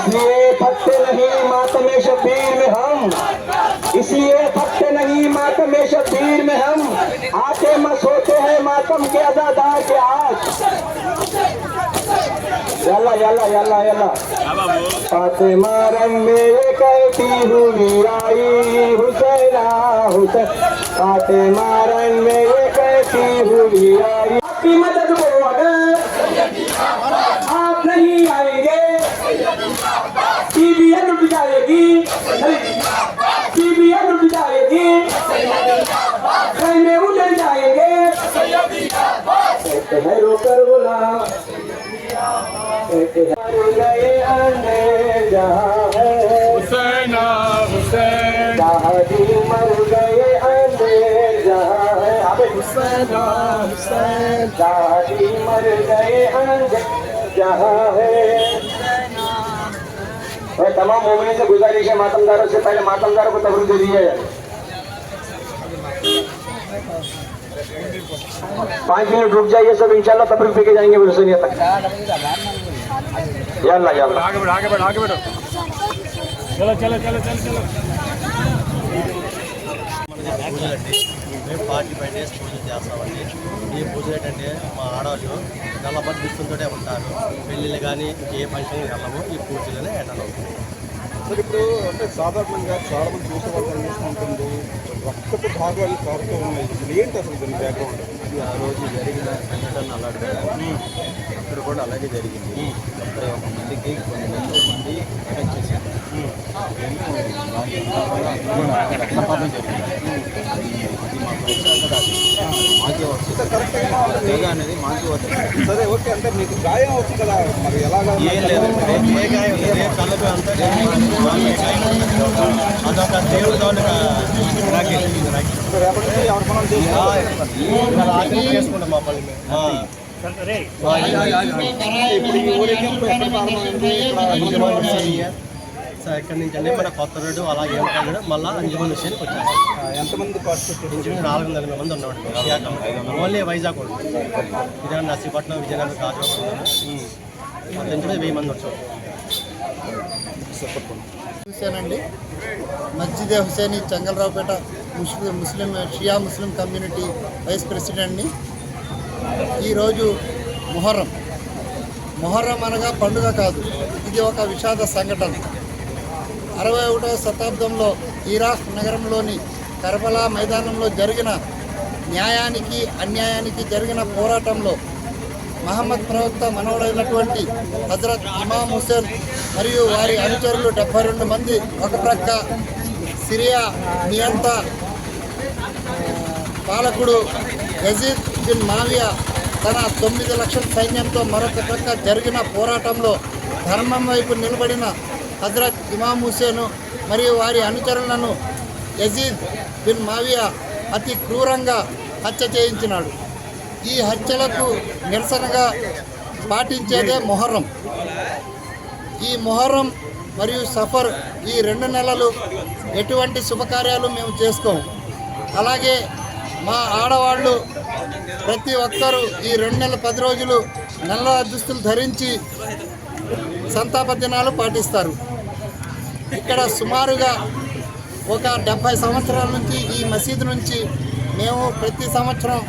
इसलिए थकते नहीं मातम शब्बीर में हम, इसलिए थकते नहीं मातम शब्बीर में हम, आते मस होते हैं मातम के अदादार के आज। Yalla Yalla Yalla Yalla Fatima रंग में कहती हूँ मीराई हुसैना हुसैन, फातिमा रंग में कहती हूँ मीराई। आपकी मदद को अगर आप नहीं आएंगे सीबीएन उठ जाएगी, सीबीएन उठ जाएगी, खैमे उजड़ जाएंगे। रोकर बोला गए अंधेर जहाँ है हुसैन हुसैन दादी मर गए अंधेर जहाँ है हुसैन हुसैन दादी मर गए अंधेर जहाँ है। और तमाम मोमिन से गुजारिश है मातमदारों से पहले मातमदारों को तबरूक दे दीजिए। 5 मिनट रुक जाइए सब, इंशाल्लाह तबरूक फेंके जाएंगे हुसैनियत तक। यल्ला यल्ला आगे बढ़ो आगे बढ़ो आगे बढ़ो, चलो चलो चलो चलो चलो। మేము 45 డేస్ పూజలు చేస్తామండి. ఈ పూజలు ఏంటంటే మా ఆడవాళ్ళు చాలా మంది దుస్తులతోనే ఉంటారు. పెళ్ళిళ్ళు కానీ ఏ ఫంక్షన్కి వెళ్ళము, ఈ పూజలనే అటెండ్ అవుతుంది. సార్ ఇప్పుడు అంటే సాధారణంగా చాలా మంది చూసే వాళ్ళు ఉంటుంది రక్తపు భాగాలు కారుతూ ఉన్నాయి. ఏంటి అసలు దీని బ్యాక్గ్రౌండ్? ఆ రోజు జరిగిన సంఘటన అలాంటి ఇక్కడ కూడా అలాగే జరిగింది. 31 మందికి కొన్ని లక్షల మంది అటాక్ చేశారు. రక్తపాతం జరిగింది. ఇది మా మాకే వస్తుంది అనేది మాకే వస్తుంది. సరే ఓకే, అంటే మీకు గాయం అవుతుంది కదా, మరి ఎలాగా? ఏం లేదు, ఏ గాయం లేదు, కళ్ళకు అంతా అదొక దేవుడితో రేపటి నుంచి ఎవరి పనులు చేసుకుంటాం మా పని ఇక్కడి నుంచి అండి మన కొత్త రోడ్డు అలాగే ఉంటాడు. మళ్ళీ అంజుమన్ విషయానికి వచ్చాము. ఎంతమంది పార్టిసిపేట్? 400 మంది ఉన్నామండి. ఓన్లీ వైజాగ్ ఇదే నర్సీపట్నం విజయనగరం కాజుకుంటున్నాను. మొత్తం 1000 మంది వచ్చాము. చూశానండి. మస్జిద్ హుసేని చెంగల్రావుపేట ముస్లిం షియా ముస్లిం కమ్యూనిటీ వైస్ ప్రెసిడెంట్ని. ఈరోజు మొహర్రం అనగా పండుగ కాదు, ఇది ఒక విషాద సంఘటన. 61వ శతాబ్దంలో ఇరాక్ నగరంలోని కర్బలా మైదానంలో జరిగిన న్యాయానికి అన్యాయానికి జరిగిన పోరాటంలో మహమ్మద్ ప్రవక్త మనవడైనటువంటి హజరత్ ఇమాం హుసేన్ మరియు వారి అనుచరులు 72 మంది ఒక ప్రక్క, సిరియా నియంత పాలకుడు యజీద్ బిన్ మావియా తన 9 లక్షల సైన్యంతో మరొక ప్రక్క జరిగిన పోరాటంలో ధర్మం వైపు నిలబడిన హజరత్ ఇమాం హుసేన్ మరియు వారి అనుచరులను యజీద్ బిన్ మావియా అతి క్రూరంగా హత్య చేయించినాడు. ఈ హత్యలకు నిరసనగా పాటించేదే మొహర్రం. ఈ మొహర్రం మరియు సఫర్ ఈ 2 నెలలు ఎటువంటి శుభకార్యాలు మేము చేసుకోము. అలాగే మా ఆడవాళ్ళు ప్రతి ఒక్కరూ ఈ 2 నెలల 10 రోజులు నల్ల దుస్తులు ధరించి సంతాప దినాలు పాటిస్తారు. ఇక్కడ సుమారుగా ఒక 70 సంవత్సరాల నుంచి ఈ మసీదు నుంచి మేము ప్రతి సంవత్సరం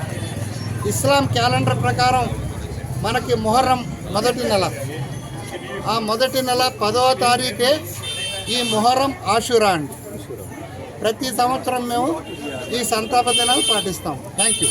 ఇస్లాం క్యాలెండర్ ప్రకారం మనకి మొహర్రం మొదటి నెల, ఆ మొదటి నెల 10వ తారీఖే ఈ మొహర్రం ఆషురా అండి. ప్రతి సంవత్సరం మేము ఈ సంతాప దినాలు పాటిస్తాం. Thank you.